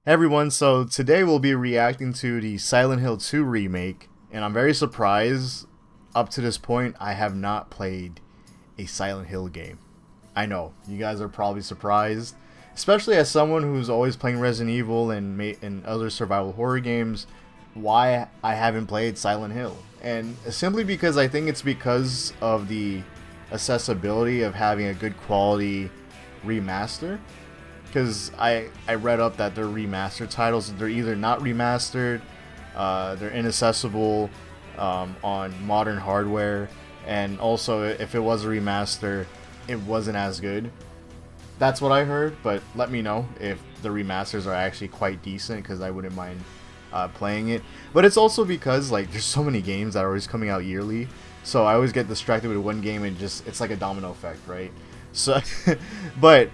Hey everyone, so today we'll be reacting to the Silent Hill 2 remake, and I'm very surprised. Up to this point, I have not played a Silent Hill game. I know, you guys are probably surprised, especially as someone who's always playing Resident Evil and other survival horror games, why I haven't played Silent Hill. And simply because I think it's because of the accessibility of having a good quality remaster, because I read up that they're remastered titles. They're either not remastered, they're inaccessible on modern hardware, and also if it was a remaster, it wasn't as good. That's what I heard, but let me know if the remasters are actually quite decent, because I wouldn't mind playing it. But it's also because like there's so many games that are always coming out yearly, so I always get distracted with one game and just it's like a domino effect, right? So, but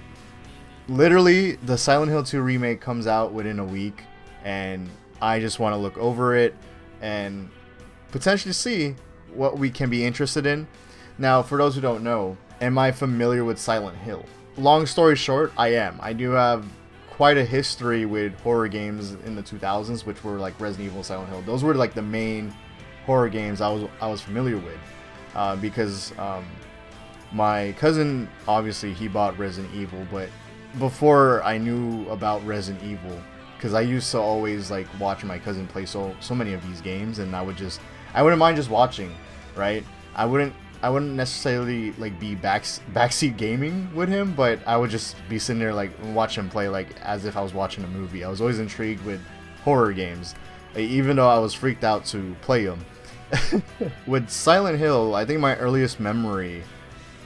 literally the Silent Hill 2 remake comes out within a week, and I just want to look over it and potentially see what we can be interested in. Now, for those who don't know, am I familiar with Silent Hill? Long story short, I am. I do have quite a history with horror games in the 2000s, which were like Resident Evil, Silent Hill. Those were like the main horror games I was familiar with, because my cousin, obviously he bought Resident Evil, but before I knew about Resident Evil, because I used to always like watch my cousin play so many of these games, and I wouldn't mind just watching, right? I wouldn't necessarily like be backseat gaming with him, but I would just be sitting there like watch him play like as if I was watching a movie. I was always intrigued with horror games, even though I was freaked out to play them. With Silent Hill, I think my earliest memory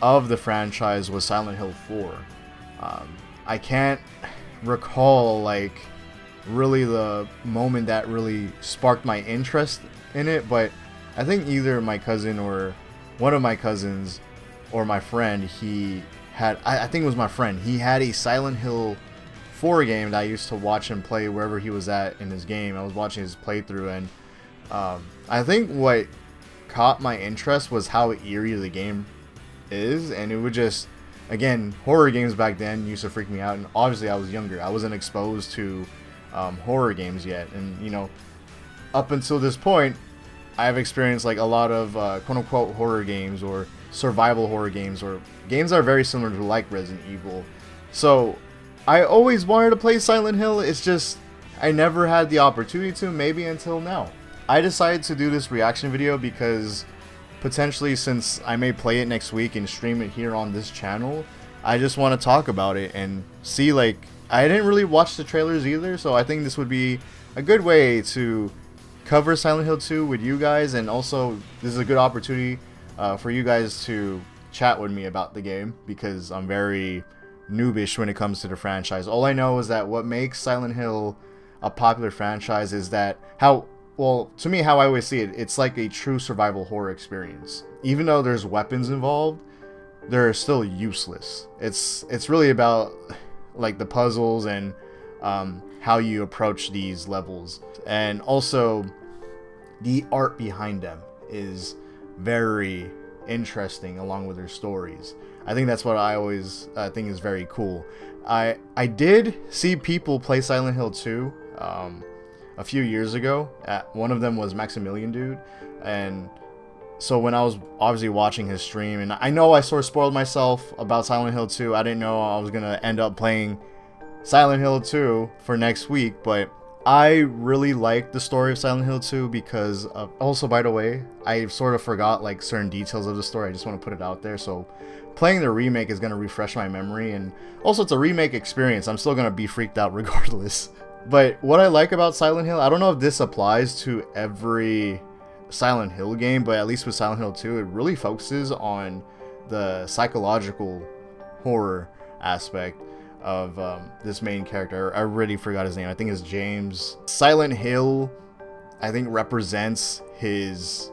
of the franchise was Silent Hill 4. I can't recall like really the moment that really sparked my interest in it, but I think either my cousin or one of my cousins or my friend, he had, I think it was my friend, he had a Silent Hill 4 game that I used to watch him play wherever he was at in his game. I was watching his playthrough, and I think what caught my interest was how eerie the game is, and it would just, again, horror games back then used to freak me out, and obviously I was younger. I wasn't exposed to horror games yet, and you know, up until this point, I've experienced like a lot of quote-unquote horror games or survival horror games or games that are very similar to like Resident Evil. So I always wanted to play Silent Hill. It's just I never had the opportunity to, maybe until now. I decided to do this reaction video because potentially, since I may play it next week and stream it here on this channel, I just want to talk about it and see, like, I didn't really watch the trailers either, so I think this would be a good way to cover Silent Hill 2 with you guys, and also this is a good opportunity for you guys to chat with me about the game, because I'm very noobish when it comes to the franchise. All I know is that what makes Silent Hill a popular franchise is that well, to me, how I always see it, it's like a true survival horror experience. Even though there's weapons involved, they're still useless. It's really about like the puzzles and how you approach these levels, and also the art behind them is very interesting, along with their stories. I think that's what I always think is very cool. I did see people play Silent Hill 2 a few years ago. One of them was Maximilian Dude, and so when I was obviously watching his stream, and I know I sort of spoiled myself about Silent Hill 2. I didn't know I was gonna end up playing Silent Hill 2 for next week, but I really like the story of Silent Hill 2 because also, by the way, I sort of forgot like certain details of the story. I just want to put it out there. So playing the remake is going to refresh my memory, and also it's a remake experience. I'm still going to be freaked out regardless. But what I like about Silent Hill, I don't know if this applies to every Silent Hill game, but at least with Silent Hill 2, it really focuses on the psychological horror aspect of this main character. I really forgot his name. I think it's James. Silent Hill, I think, represents his...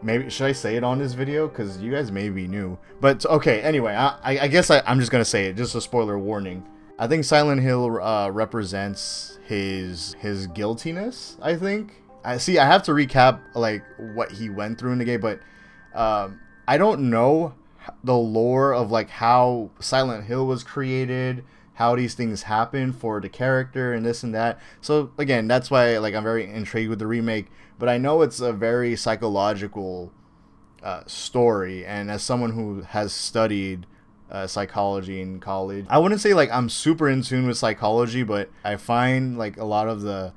Maybe, should I say it on this video? Because you guys may be new. But, okay, anyway, I guess I'm just going to say it. Just a spoiler warning. I think Silent Hill represents his guiltiness, I think. I have to recap like what he went through in the game, but I don't know the lore of like how Silent Hill was created, how these things happen for the character and this and that. So again, that's why like I'm very intrigued with the remake. But I know it's a very psychological story, and as someone who has studied psychology in college, I wouldn't say like I'm super in tune with psychology, but I find like a lot of the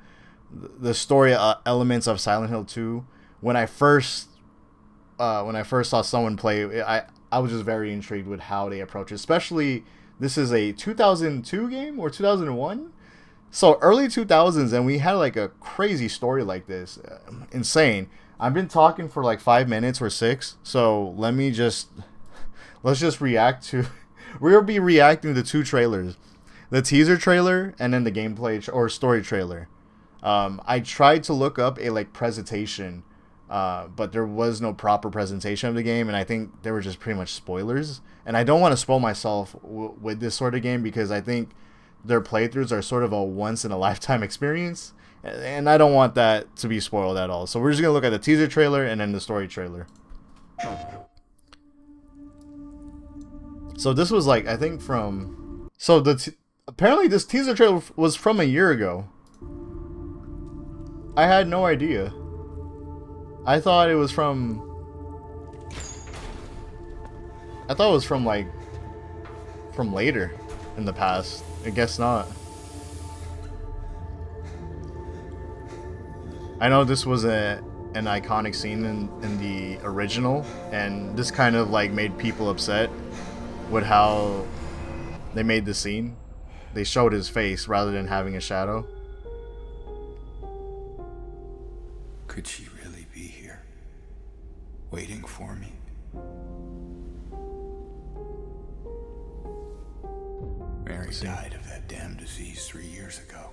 story elements of Silent Hill 2 when I first saw someone play, I was just very intrigued with how they approach it. Especially, this is a 2002 game or 2001, so early 2000s, and we had like a crazy story like this, insane. I've been talking for like 5 minutes or 6, so let's just react to. We'll be reacting to 2 trailers, the teaser trailer and then the gameplay or story trailer. I tried to look up a like presentation, but there was no proper presentation of the game, and I think they were just pretty much spoilers. And I don't want to spoil myself with this sort of game, because I think their playthroughs are sort of a once in a lifetime experience, and I don't want that to be spoiled at all. So we're just gonna look at the teaser trailer and then the story trailer. So this was like, I think from, so apparently this teaser trailer was from a year ago. I had no idea. I thought it was from like from later in the past. I guess not. I know this was an iconic scene in the original, and this kind of like made people upset with how they made the scene. They showed his face rather than having a shadow. Could she really be here, waiting for me? Mary died of that damn disease 3 years ago.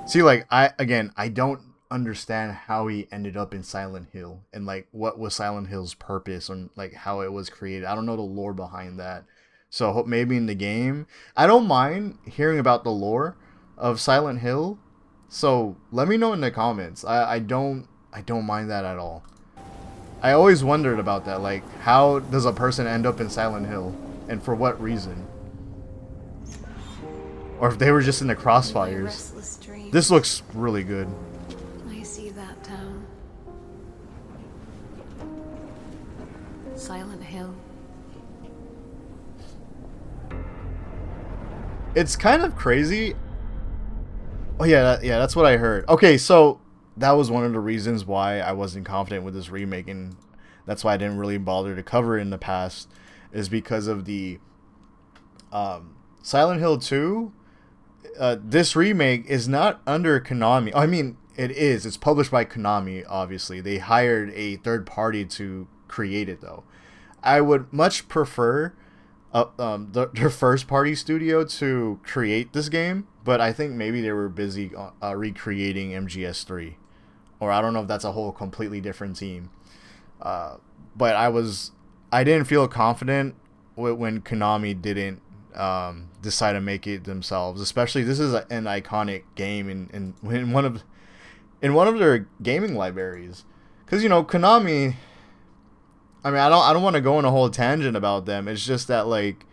See, like, I don't understand how he ended up in Silent Hill, and like what was Silent Hill's purpose, and like how it was created. I don't know the lore behind that. So maybe in the game, I don't mind hearing about the lore of Silent Hill. So let me know in the comments. I don't mind that at all. I always wondered about that, like how does a person end up in Silent Hill, and for what reason? Or if they were just in the crossfires. This looks really good. I see that town. Silent Hill. It's kind of crazy. Oh yeah, that's what I heard. Okay, so that was one of the reasons why I wasn't confident with this remake, and that's why I didn't really bother to cover it in the past, is because of the Silent Hill 2. This remake is not under Konami. I mean, it is. It's published by Konami, obviously. They hired a third party to create it, though. I would much prefer their first party studio to create this game, but I think maybe they were busy recreating MGS3. Or I don't know if that's a whole completely different team. But I didn't feel confident when Konami didn't decide to make it themselves. Especially, this is an iconic game in one of their gaming libraries. Because, you know, Konami, I mean, I don't want to go on a whole tangent about them. It's just that, like,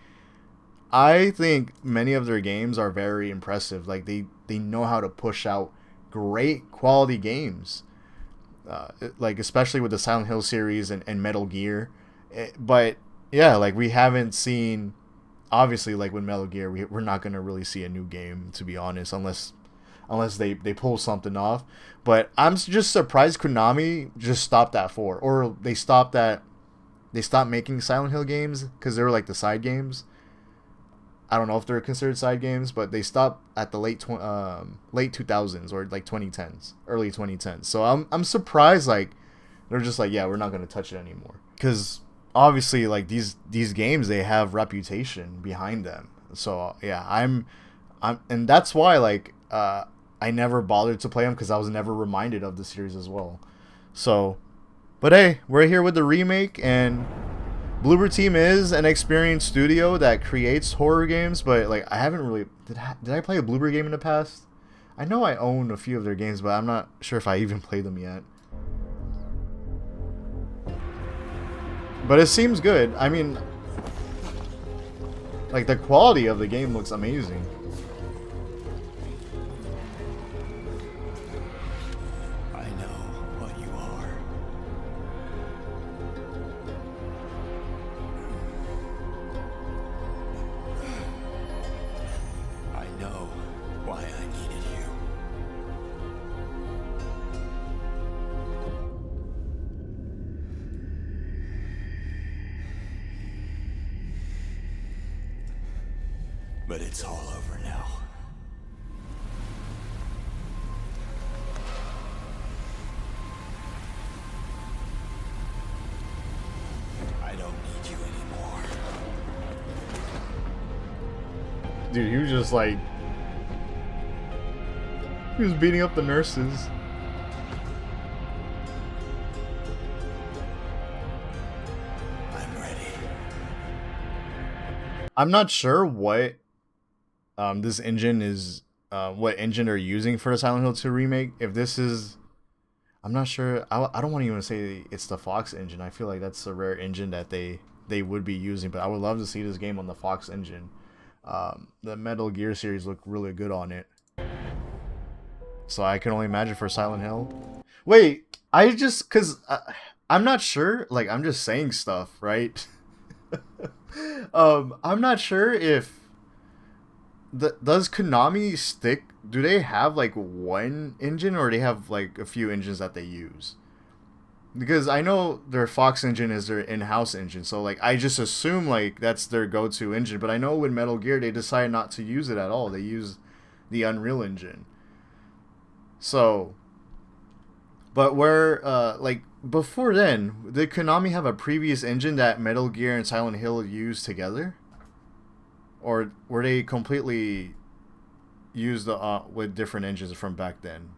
I think many of their games are very impressive. Like, they know how to push out great quality games. Like, especially with the Silent Hill series and Metal Gear. But, yeah, like, we haven't seen... Obviously, like with Metal Gear, we're not going to really see a new game, to be honest, unless they pull something off. But I'm just surprised Konami just stopped at 4. Or they stopped making Silent Hill games because they were like the side games. I don't know if they're considered side games, but they stopped at the late 2000s or like 2010s, early 2010s. So I'm surprised, like, they're just like, yeah, we're not going to touch it anymore. Because obviously, like, these games, they have reputation behind them. So yeah, and that's why, like, I never bothered to play them, because I was never reminded of the series as well. So, but hey, we're here with the remake, and Bloober Team is an experienced studio that creates horror games, but like I haven't really did I play a Bloober game in the past? I know I own a few of their games, but I'm not sure if I even played them yet. But it seems good. I mean, Like, the quality of the game looks amazing. I know what you are. I know why I needed you. But it's all over now. I don't need you anymore. Dude, he was just like... He was beating up the nurses. I'm ready. I'm not sure what this engine is, what engine they're using for the Silent Hill 2 remake. If this is, I'm not sure. I don't want to even say it's the Fox engine. I feel like that's a rare engine that they would be using. But I would love to see this game on the Fox engine. The Metal Gear series look really good on it. So I can only imagine for Silent Hill. Wait, cause I'm not sure. Like, I'm just saying stuff, right? I'm not sure if does Konami stick? Do they have like one engine, or they have like a few engines that they use? Because I know their Fox engine is their in-house engine, so like I just assume like that's their go-to engine. But I know with Metal Gear they decided not to use it at all. They use the Unreal Engine. So, but where like before then, did Konami have a previous engine that Metal Gear and Silent Hill used together? Or were they completely used with different engines from back then?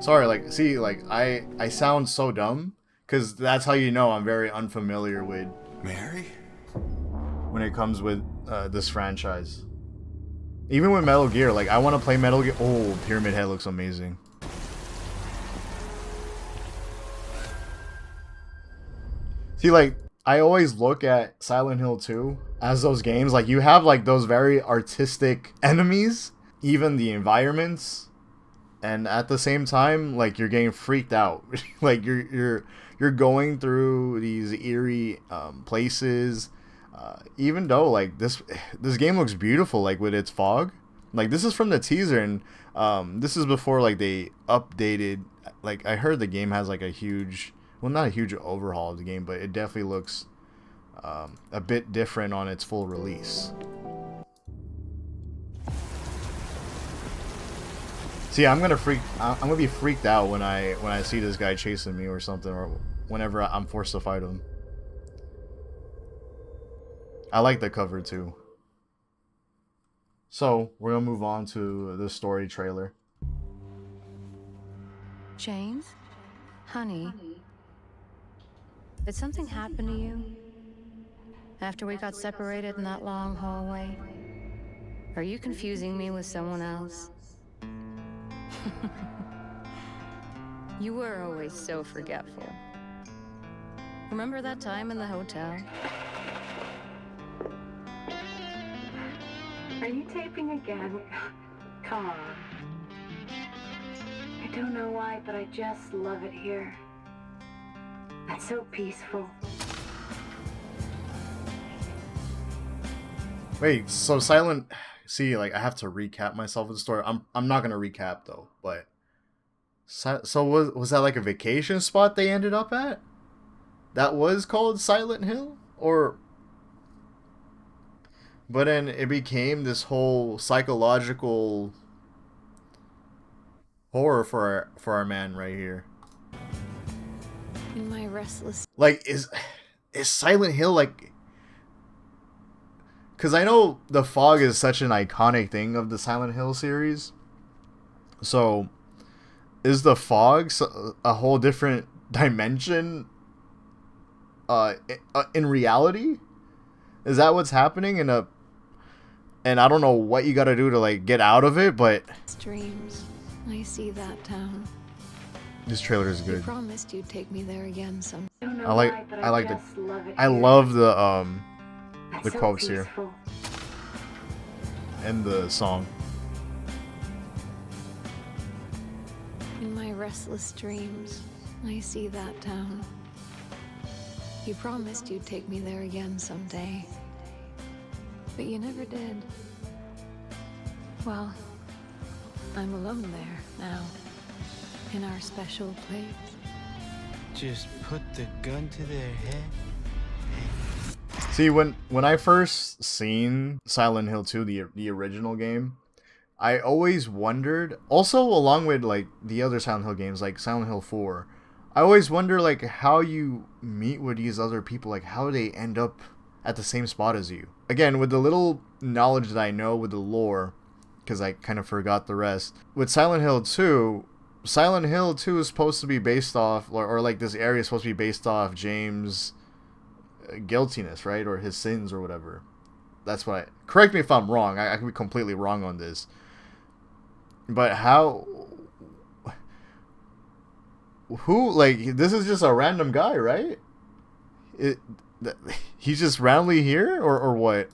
Sorry, like, see, like, I sound so dumb, because that's how you know I'm very unfamiliar with... Mary? When it comes with this franchise. Even with Metal Gear, like, I want to play Metal Gear... Oh, Pyramid Head looks amazing. See, like... I always look at Silent Hill 2 as those games, like, you have like those very artistic enemies, even the environments, and at the same time, like, you're getting freaked out. Like, you're going through these eerie places, even though like this game looks beautiful, like with its fog. Like, this is from the teaser, and this is before like they updated. Like, I heard the game has like a huge, well, not a huge overhaul of the game, but it definitely looks a bit different on its full release. See, I'm gonna be freaked out when I see this guy chasing me or something, or whenever I'm forced to fight him. I like the cover too. So we're gonna move on to the story trailer. James? Honey? Did something happen to you? After we got separated in that long hallway? Are you confusing me with someone else? You were always so forgetful. Remember that time in the hotel? Are you taping again? Come on. I don't know why, but I just love it here. It's so peaceful. Wait, so Silent... See, like, I have to recap myself with the story. I'm not gonna recap though, but... So was that like a vacation spot they ended up at? That was called Silent Hill? Or... But then it became this whole psychological horror for our man right here. In my restless... Like, is Silent Hill like... Because I know the fog is such an iconic thing of the Silent Hill series. So, is the fog a whole different dimension in reality? Is that what's happening? And I don't know what you gotta do to like get out of it, but... dreams, I see that town. This trailer is You good. promised you'd take me there again some. I don't know I like why, but I like the just love it I here. love the That's so quotes here peaceful. and the song. In my restless dreams, I see that town. You promised you'd take me there again someday. But you never did. Well, I'm alone there now. In our special place. Just put the gun to their head. See, when I first seen Silent Hill 2, the original game, I always wondered, also along with like the other Silent Hill games like Silent Hill 4, I always wonder like how you meet with these other people, like how they end up at the same spot as you. Again, with the little knowledge that I know with the lore, because I kind of forgot the rest. With Silent Hill 2 is supposed to be based off, or like this area is supposed to be based off James' guiltiness, right? Or his sins or whatever. That's what correct me if I'm wrong. I could be completely wrong on this. But how... Who, like, this is just a random guy, right? He's just randomly here, or what?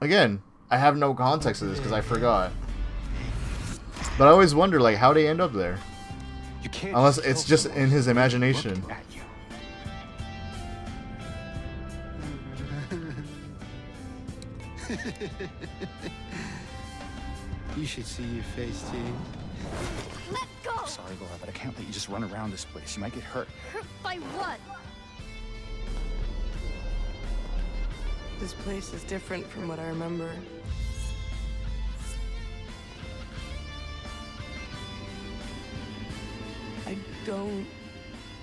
Again, I have no context to this because I forgot. But I always wonder, like, how they end up there. You can't Unless just it's kill just someone in his who's imagination. looking at you. You should see your face, Jane. Let go! I'm sorry, Laura, but I can't let you just run around this place. You might get hurt. Hurt by what? This place is different from what I remember. I don't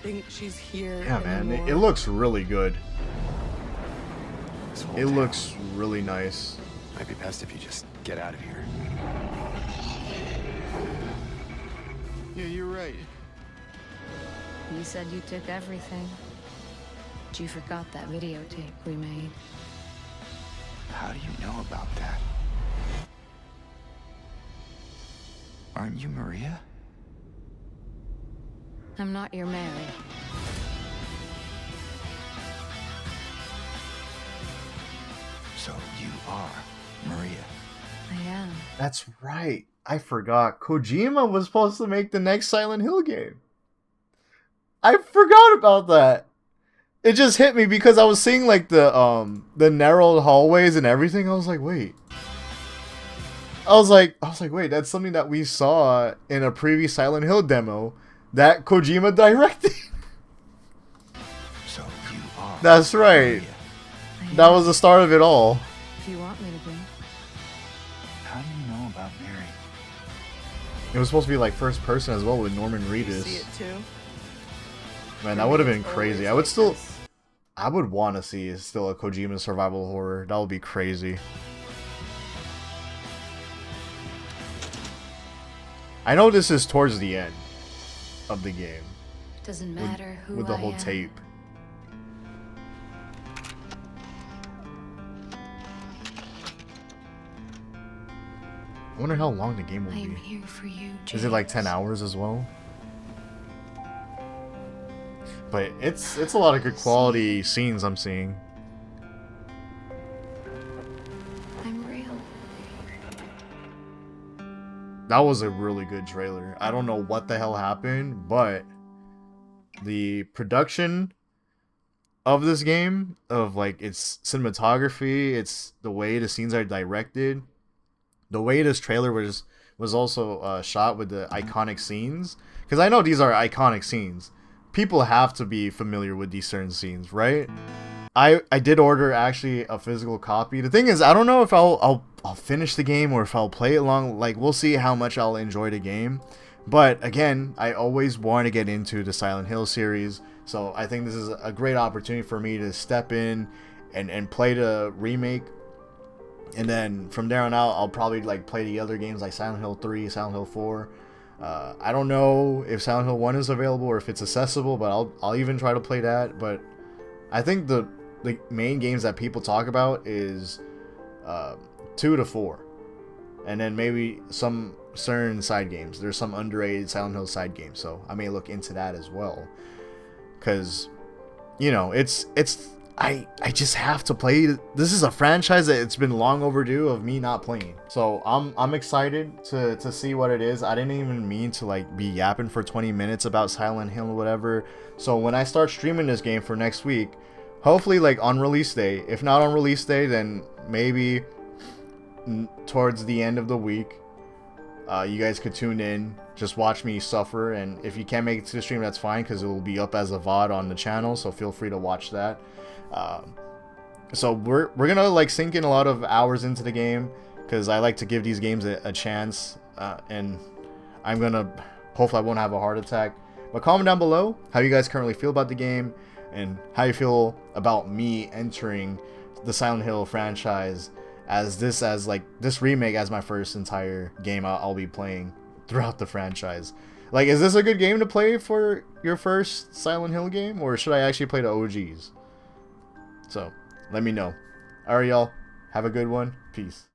think she's here Yeah, man, anymore. it looks really good. This whole It town looks really nice. might be best if you just get out of here. Yeah, you're right. You said you took everything. But you forgot that videotape we made. How do you know about that? Aren't you Maria? I'm not your Mary. So you are Maria. I am. That's right. I forgot. Kojima was supposed to make the next Silent Hill game. I forgot about that. It just hit me because I was seeing like the narrow hallways and everything. I was like, wait. I was like, wait, that's something that we saw in a previous Silent Hill demo that Kojima directed. So you are That's right. Maria. I That am. was the start of it all. If you want me to be. How do you know about Mary? It was supposed to be like first person as well with Norman You Reedus. see it too? Man, For that me, would have it's been crazy. I always would like still... this. I would want to see still a Kojima survival horror. That would be crazy. I know this is towards the end of the game Doesn't matter who with the I whole am. tape. I wonder how long the game will I am be. here for you, James. Is it like 10 hours as well? But it's a lot of good quality scenes I'm seeing. I'm real. That was a really good trailer. I don't know what the hell happened, but the production of this game, of like its cinematography, it's the way the scenes are directed, the way this trailer was also shot with the iconic scenes. Because I know these are iconic scenes. People have to be familiar with these certain scenes, right? I did order actually a physical copy. The thing is, I don't know if I'll finish the game or if I'll play it long. Like, we'll see how much I'll enjoy the game. But again, I always want to get into the Silent Hill series, so I think this is a great opportunity for me to step in and play the remake. And then from there on out, I'll probably like play the other games like Silent Hill 3, Silent Hill 4. I don't know if Silent Hill 1 is available or if it's accessible, but I'll even try to play that. But I think the main games that people talk about is 2 to 4, and then maybe some certain side games. There's some underrated Silent Hill side games, so I may look into that as well. Cause, you know, I just have to play. This is a franchise that it's been long overdue of me not playing. So I'm excited to see what it is. I didn't even mean to like be yapping for 20 minutes about Silent Hill or whatever. So when I start streaming this game for next week, hopefully like on release day, if not on release day, then maybe towards the end of the week, you guys could tune in, just watch me suffer, and if you can't make it to the stream, that's fine, because it will be up as a VOD on the channel, so feel free to watch that. So we're gonna like sink in a lot of hours into the game, because I like to give these games a chance, and I'm gonna, hopefully I won't have a heart attack. But comment down below how you guys currently feel about the game, and how you feel about me entering the Silent Hill franchise as this remake as my first entire game I'll be playing throughout the franchise. Like, is this a good game to play for your first Silent Hill game, or should I actually play the OGs? So let me know. Alright, y'all, have a good one. Peace.